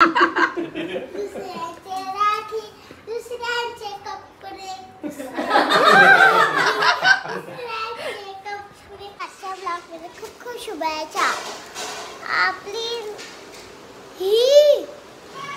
दुसऱ्याचे राखी दुसऱ्यांचे कपडे आजच्या ब्लॉगमध्ये खूप खूप शुभेच्छा. आपली ही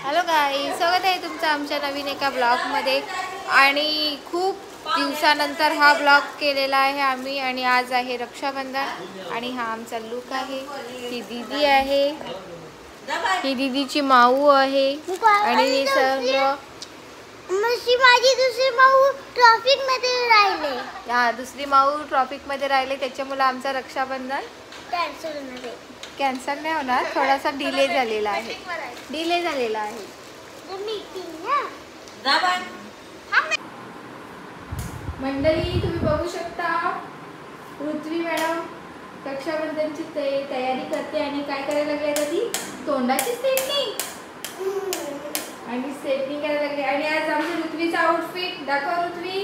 हॅलो गाईज, स्वागत आहे तुमचं आमच्या नवीन एका ब्लॉगमध्ये. आणि खूप दिवसानंतर हा ब्लॉग केलेला आहे आम्ही. आणि आज आहे रक्षाबंधन आणि हा आमचा लुक आहे. ही दीदी आहे, ही दीदीची माऊ आहे. आणि हे सगळं माझी दुसरी माऊ ट्रॅफिक मध्ये राहिले. हा, दुसरी माऊ ट्रॉफिक मध्ये राहिले, त्याच्यामुळे आमचं रक्षाबंधन कॅन्सल नाही होणार. थोडासा डिले झालेला आहे. मंडळी, तुम्ही बघू शकता पृथ्वी मॅडम रक्षाबंधनची तयारी करते. आणि काय करायला लागली आता ती? तोंडाची स्ट्रेटनिंग करायला लागली. आणि आज आमच्या ऋत्वीचा आउटफिट दाखव. ऋत्वी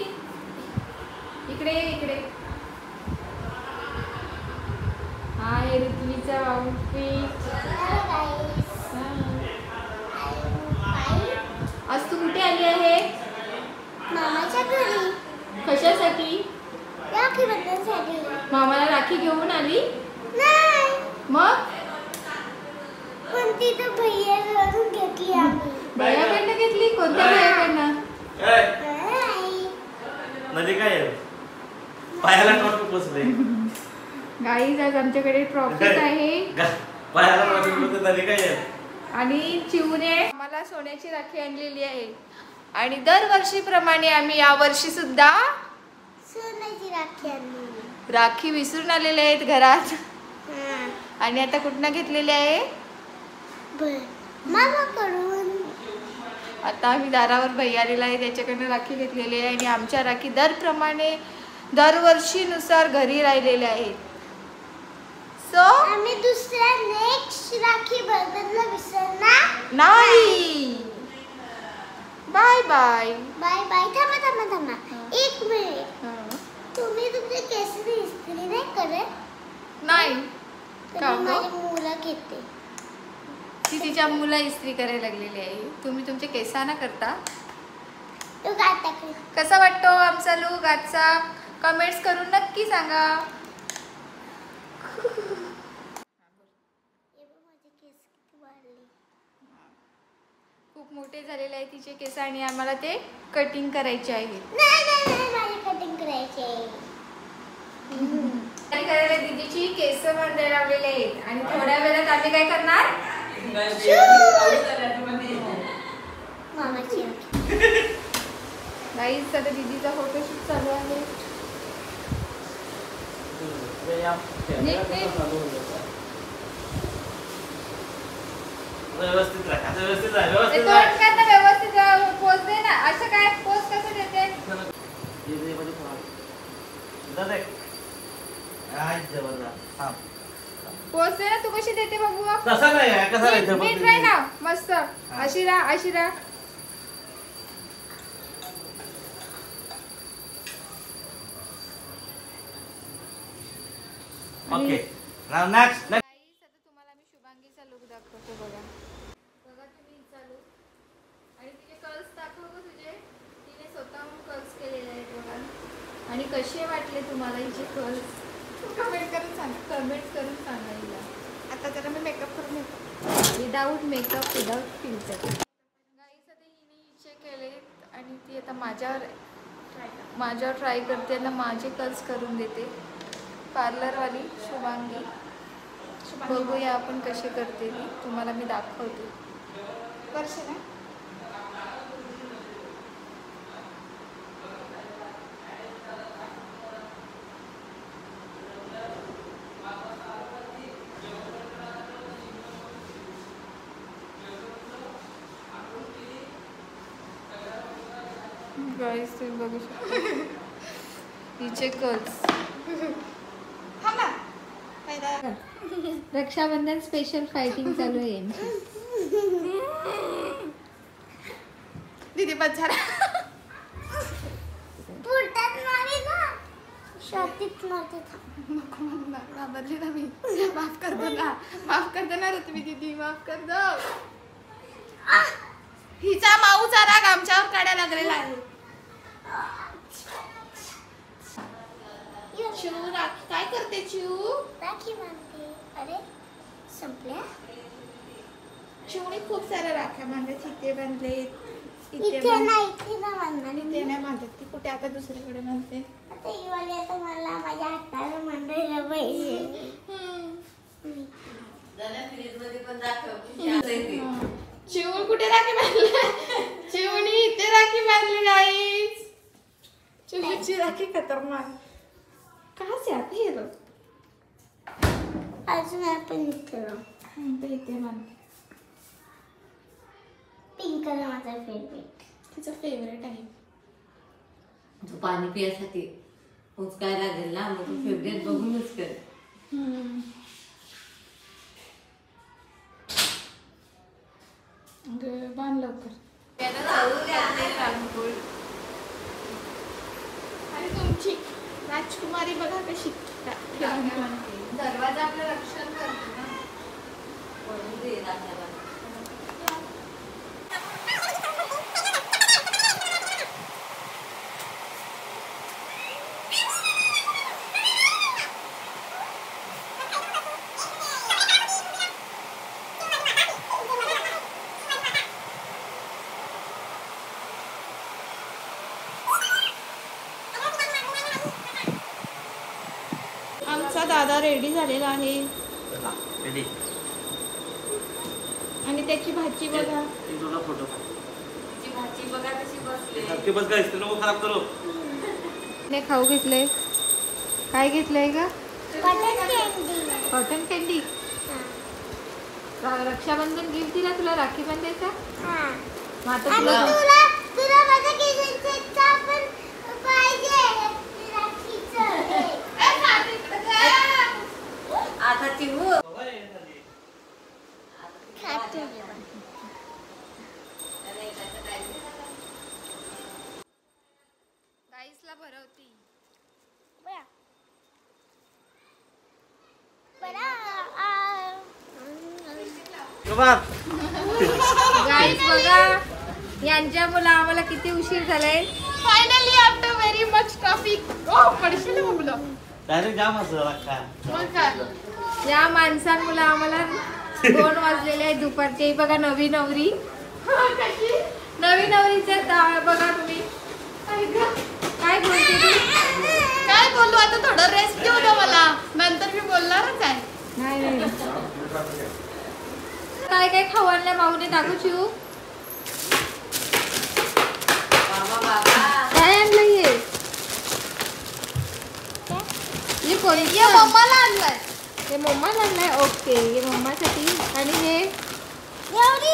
इकडे. हा आहे ऋत्वीचा आउटफिट. आज तू कुठे आली आहे? मामाच्या घरी. कशासाठी? राखी बंधनासाठी. मामाला राखी घेऊन आली? नाही, मग कोणती तर भैयाकडून घेतली आम्ही. भैयाकडनं घेतली? कोणत्या भैयाकडनं? म्हणजे काय पायाला ट्रॉफिक बसले. गाईज, आज आमच्याकडे ट्रॉफिक आहे. पायाला ट्रॉफिक बसले तरी काय. आणि चिवने आम्हाला सोन्याची राखी आणलेली आहे. आणि दरवर्षीप्रमाणे आम्ही यावर्षी सुद्धा सोन्याची राखी आणली. राखी विसरून आलेले आहेत घरात. आणि आता कुठनं घेतलेली आहे? मामाकडून. आता आम्ही दारावर भैया आलेला आहे, त्याच्याकडनं राखी घेतलेली आहे. आणि आमच्या राखी दरवर्षीनुसार घरी राहिलेल्या आहेत. सो आम्ही दुसऱ्या नेक्स्ट राखी बंधनला विसरणार नाही. Bye bye. Bye bye. थांबा. एक मिनिट. तुम्ही तुमचे केस इस्त्री नाही करत? नाही. तर मी माझ्या मुला घेते. ती तिच्या मुला इस्त्री करायला लागलेली आहे. तुम्ही तुमच्या केसांना करता. तू गाता कर. कसा वाटतो आमचा लुक आजचा? कमेंट्स करून नक्की सांगा. खूप मोठे झालेले आहे तिचे केस आणि आम्हाला ते कटिंग करायचे आहे. नाही, माझी कटिंग करायची आहे. करायला दीदीची केस बांधायला लावलेले आहेत. आणि थोड्या वेळात आम्ही काय करणार? मामाची गाईज, आता दीदीचा फोटोशूट चालू आहे. व्यवस्थित राहा. व्यवस्थित पोच दे ना. असं काय पोच कसं देते? पोच दे ना. तू कशी देते बघू? तसा नाही. कसा नीट राही ना. मस्त अशी राहा. ओके. Now next. आता तुम्हाला मी शुभांगीचा लुक दाखवते. बघा तुम्ही हिचा लुक. आणि तिचे कर्ल्स दाखव गं तुझे. तिने स्वतःहून कर्ल्स केलेले आहेत बघा. आणि कसे वाटले तुम्हाला हिचे कर्ल्स? कमेंट करून सांगा हिला. आता जरा मी मेकअप करून येतो. Without makeup, without filter. Guys, आता हिने हिचे केले आणि ती आता माझ्यावर ट्राय करते ना. माझे कर्ल्स करून देते. पार्लरवाली शुभांगी. बघूया आपण कशी करते ती. तुम्हाला मी दाखवते. करशे ना? गाईस, तुम्ही बघू शकता हिचे कर्ल्स. रक्षाबंधन स्पेशल फायटिंग चालू आहे यांची. दीदी बस झाला. शातीत मारते. घाबरली ना मी. माफ कर दो ना ऋत्वी दीदी, माफ कर दो. हिचा माऊचा राग आमच्यावर काढायला लागलेला आहे. चिऊ राखी काय करते चिऊ? राखी बांधते. अरे संपल्या. चिवणी खूप साऱ्या राख्या बांधल्यात. इथे बांधले, इथे ना बांधणार. इथे नाही बांधत ती. कुठे आता दुसरीकडे बांधते. आता ही वाली आता मला माझ्या हाताला बांधायला पाहिजे. चिवण कुठे राखी बांधली? चिवणी इथे राखी बांधली गाईस. चिवणीची राखी खतरनाक. कहाँ से आती है लोग? अजून आपण इथे इथे बांधते. पिंक कलर माझा फेवरेट. तिचं फेवरेट आहे. तो पाणी पियासाठी उचकायला लागेल ना, मग फेवरेट बघूनच कर. बांध लवकर. आणि तुमची राजकुमारी बघा कशी दरवाजा आपलं रक्षण करतो ना. पडून दे राख्याला. आमचा दादा रेडी झालेला आहे रेडी. आणि त्याची भाजी बघा. एक दोघा फोटो. तिची भाजी बघा कशी बसली. नक्की बस काय नको खराब करू. ने खाऊ घेतले. काय घेतलंय का? Cotton candy. Cotton candy. Rakshabandhan gift दिला तुला राखी बांधायचा. हां. मग आता आणि तुला तुला माझा किचन सेटचा पण पाहिजे. राखीचं. आता चिवू खाते. गाईसला भरवती. गाईस बघा यांच्यामुळे आम्हाला किती उशीर झालाय. Finally after very much traffic. ओ पडशील मुलं. डायरेक्ट जाम असं राखा. मग काय या माणसांमुळे आम्हाला 2 वाजलेले आहेत दुपारचे. बघा नवी नवरी. नवी नवरीचे बघा तुम्ही. काय बोलते तू? काय बोलू आता थोडं रेस्ट घेऊ दे मला. नंतर मी बोलणारच आहे. नाही काय काय खाऊ आणलं माऊने दाखवू चिऊ. काय आणलं हे कोणी मम्माला आणलंय. हे मम्माला आणलंय. ओके हे मम्मासाठी. आणि हे एवढी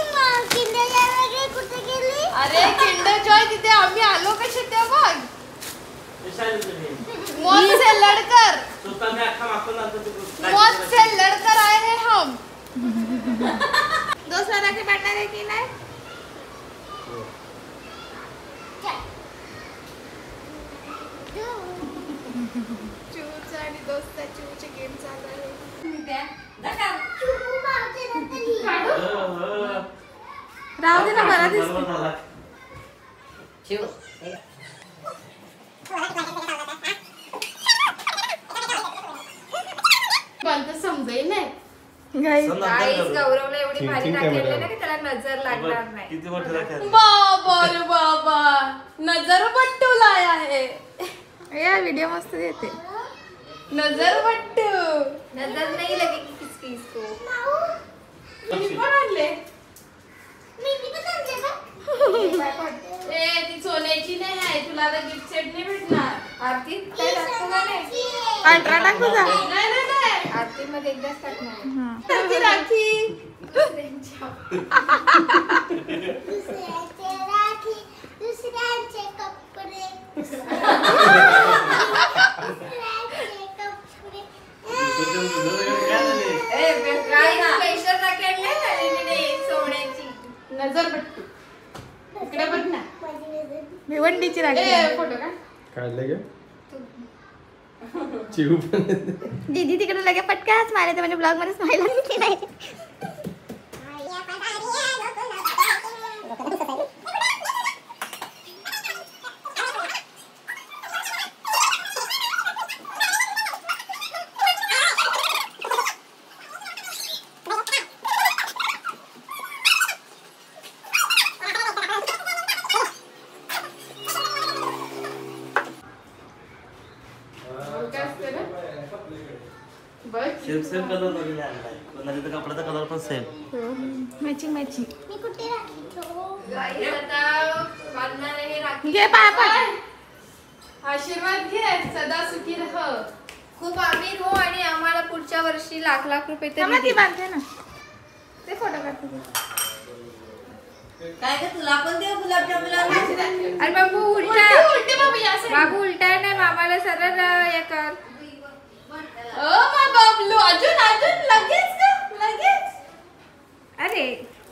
किंडर जॉय वगैरे कुठे गेली? अरे किंडर जॉय तिथे आम्ही आलो कसे ते बघ. मौत से लड़कर मौत से लड़कर आए हैं हम. दोस्त राखी बांधणार आहे की नाही? चिवूचा आणि दोस्ता चिवूचे गेम चालू आहे. राहू दे ना बरा दिसतो. चिवू समजेल नाही. गाईस गौरवला एवढी भारी राखी आणली ना की त्याला नजर लागणार नाही. किती मोठी राखी. बाबा रे बाबा नजर बट्टू लाय आहे. या व्हिडिओ मस्त येते. नजर बट्टू. नजर नाही लगे की किसकी इसको. तुम्ही पण आणले. ए ती सोन्याची नाही आहे. तुला आता गिफ्ट सेट नाही भेटणार. आरती काय टाकतो का नाही? अंतरा टाकतो का? नाही नाही नाही. आरती मध्ये एकदाच टाकणार. आरती राखी. दुसऱ्याचे राखी दुसऱ्याचे कपडे. काय स्पेशल राखी आणली सोन्याची. नजर बट्टू. इकडे बघ ना. भिवंडीची राखी. फोटो का काढले गे चिवू पण दीदी तिकडे लगे पटकन स्माइल येते. म्हणजे ब्लॉग मध्ये स्माइल आली की नाही. सेम कलर वगैरे आणलाय. कोणाच्या तर कपड्याचा कलर पण सेम. Matching matching. मी कुठे राखी ठेवू? गाईस आता बांधणार आहे राखी. घे पाय पड. आशीर्वाद घे, सदा सुखी रह, खूप आमिर हो आणि आम्हाला पुढच्या वर्षी लाख लाख रुपये थांबा, ती तरी बांधते ना. ते फोटो काढते. काय ग तुला पण दे गुलाबजामुन आणून. अरे बाबू उलटा उलटी बाबू या साईड. बाबू उलटा नाही मामाला सरळ हे कर. ओ मा बाबलू अजून अजून लगेच ग लगेच. अरे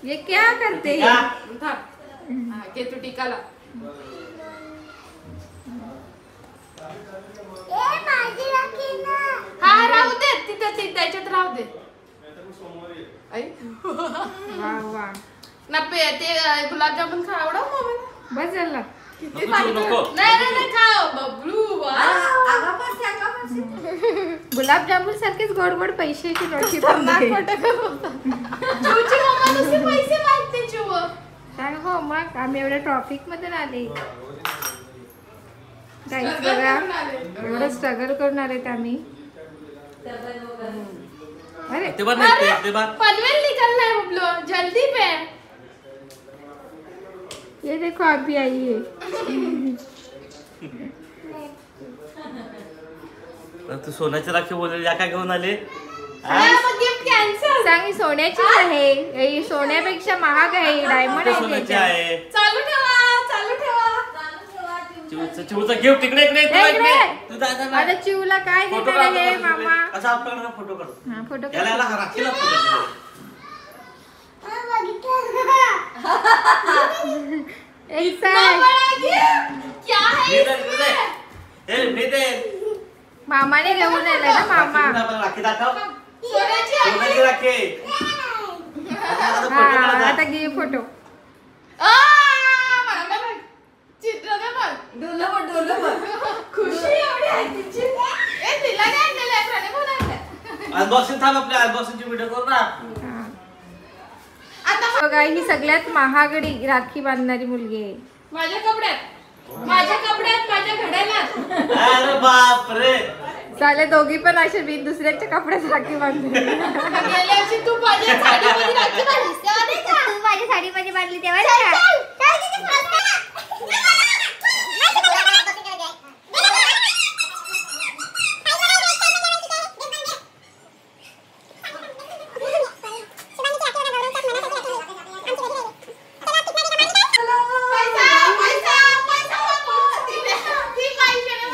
ये क्या करते का? थांब. हा घे तू टिकाला. ए माझी राखी ना. हा राहू दे तिथे त्याच्यात राहू दे. आई वा वा ना ते गुलाबजामुन खा आवडा मम्मीला. बस झाला. नको चिवू, नको. नाही खा बबलू. आगा पण सांगा पण. गुलाबजामुन सारखेच गोड गोड पैशाची नोटी चिवची मम्मा नुसते पैसे मागते चिव. सांग हो मग आम्ही एवढ्या ट्रॉफिक मध्ये आले. काहीच बघा एवढं स्ट्रगल करून आलेत आम्ही. अरे ते बार नाही ते बार. पनवेल निकलना है बबलू जल्दी पे. ये देखो अभी आई है. तू सोन्याची राखी बोलले या काय घेऊन आले? मग गिफ्ट कॅन्सल. सांग ही सोन्याची आहे. ही सोन्यापेक्षा महाग आहे. डायमंड ते आहे सोन्याची त्याच्यात. आहे. चालू ठेवा चालू ठेवा. चिवचा गिफ्ट इकडे इकडे इकडे. तू जा ना. आता चिवला काय फोटो देणार काढ आहे मामा? असा आपल्याकडे फोटो काढ. हा फोटो याला याला राखीला फोटो. क्या है मामाने घेऊन आलाय ना मामा. राखी दाखव. सोन्याची आहे. सोन्याची राखी. हा आता घे फोटो. मला बघ. चित्र दे बघ. डोलं पण. खुशी एवढी आहे तिची. ए तिला नाही आणलेलं प्रणय आणलं. अनबॉक्सिंग थांब आपल्या अनबॉक्सिंगची व्हिडिओ करू ना. आता बघा ही सगळ्यात महागडी राखी बांधणारी मुलगी आहे. माझ्या कपड्यात माझ्या घड्याळात. अरे बाप रे. चाले दोघी पण असे बिन दुसऱ्याच्या कपड्यात राखी बांधते. गेल्या वर्षी तू माझ्या साडीमध्ये राखी बांधलीस तेव्हा नाही का? तू माझ्या साडीमध्ये बांधली तेव्हा नाही का? पैसा बाबू. ती पाहिजे ना.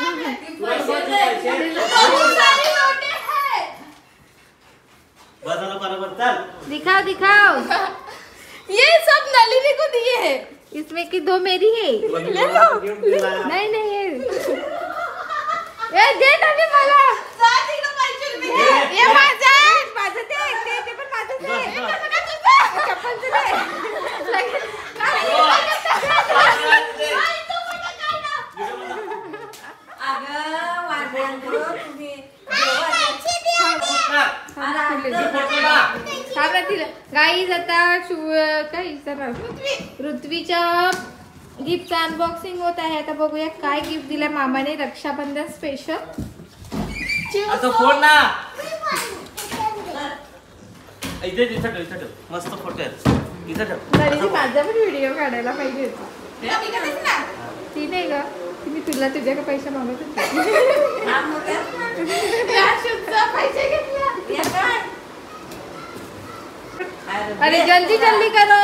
खूप सारी नोटे आहेत. बसायला बरोबर चल. दिखाओ दिखाओ. ये सब नलिनी को दिए है. इसमें की दो मेरी है. गिफ्ट दिला. नहीं नहीं ये दे ना मी मला. जा तिकडे पैसे दे. ये माझं आहे. माझं ते पण माझं बस, आहे. बस. चप्पलचं दे. अगं वाढल्यानं तुम्ही गाईज आता काय पृथ्वीच्या गिफ्टचं अनबॉक्सिंग होत आहे. आता बघूया काय गिफ्ट दिलं मामाने रक्षाबंधन स्पेशल. आता फोन ना. इथे इथं ठेव इथं ठेव. मस्त फोटो आहेत. इथं ठेव. तरी माझा पण व्हिडिओ काढायला पाहिजे होता. ती नाही ग मी तुला तुझ्याकडे पैसे मागत होते. पैसे घेतले. अरे जल्दी जल्दी करो.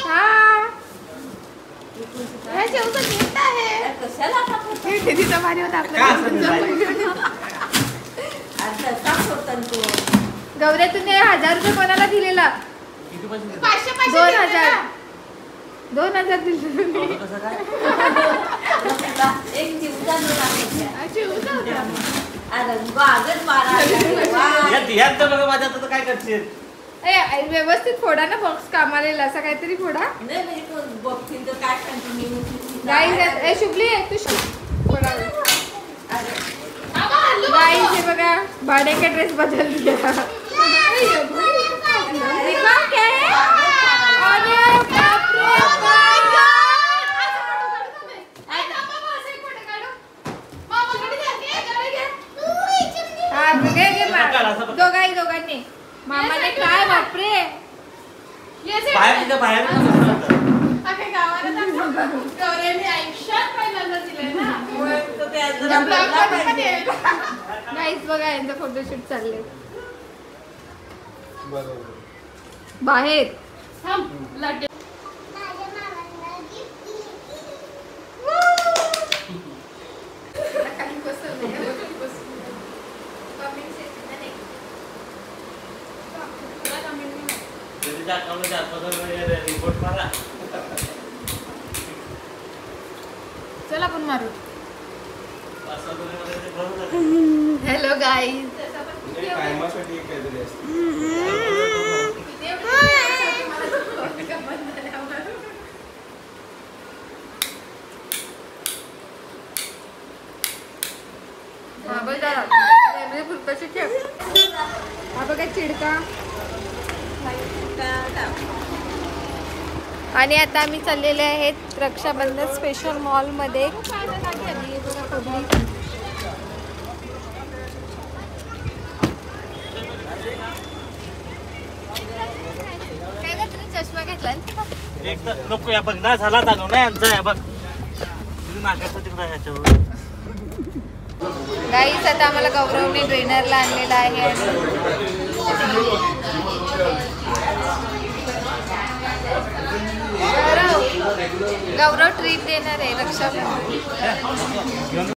हाँ शेवचं गिफ्ट आहे. कशाला तिथं भारी होता काय असं दिलंय? गौऱ्या तुम्ही 1000 रुपये कोणाला दिलेला? किती पैसे दिले? 500 2000 दिले. एवढं कसं काय? एक जीवचा शिवचा होता. बागच मारा यात तर बघा माझ्या आता काय करशील? ए व्यवस्थित फोडा ना बॉक्स कामाला येईल असं काहीतरी फोडा. नाही म्हणजे तो बघतील तर काय कंटिन्यू गाईज ए शुभली तू फोडा. गाईज हे बघा भाडे का ड्रेस बदल दिया. दिखाओ क्या है? अरे बाप रे बाप. कसे बाहेर तिथे बाहेर अख्ख्या गावाला दाखव. गौऱ्याने आयुष्यात पहिल्यांदा दिलंय ना. त्या ब्लॉग मध्ये पण येईल. गाईज बघा यांचा फोटोशूट चाललंय बाहेर. थांब, लड्डू. माझ्या मामांना gift दिली. खाली बसवलंय. Comment section ला नाही. तुला comment नाही माहिती. त्याच्या अकाउंटला 4-5 रिपोर्ट मारा. चल आपण मारू. 5-6 मध्ये ते भरून जातं. Hello guys. तसं पण किती म्हणजे कायमासाठी एक काहीतरी असतं. किती एवढं मला तो गंमत झाल्यावर. हा बघ जरा. मेमरी फुलकाची ठेव. हा बघा चिडका. आणि आता आम्ही चाललेले आहेत रक्षाबंधन स्पेशल मॉलमध्ये. आणि हे बघा पब्लिक. काय गं तुम्ही चष्मा घेतला एक तर नको या बघ ना झाला चालू ना यांचा आहे बघ. तुम्ही मागायचं तिकडे ह्याच्यावर. गाईस आता आम्हाला गौरवने ट्रेनरला आणलेला आहे. गौरव ट्रीप देणार आहे रक्षाबंधन.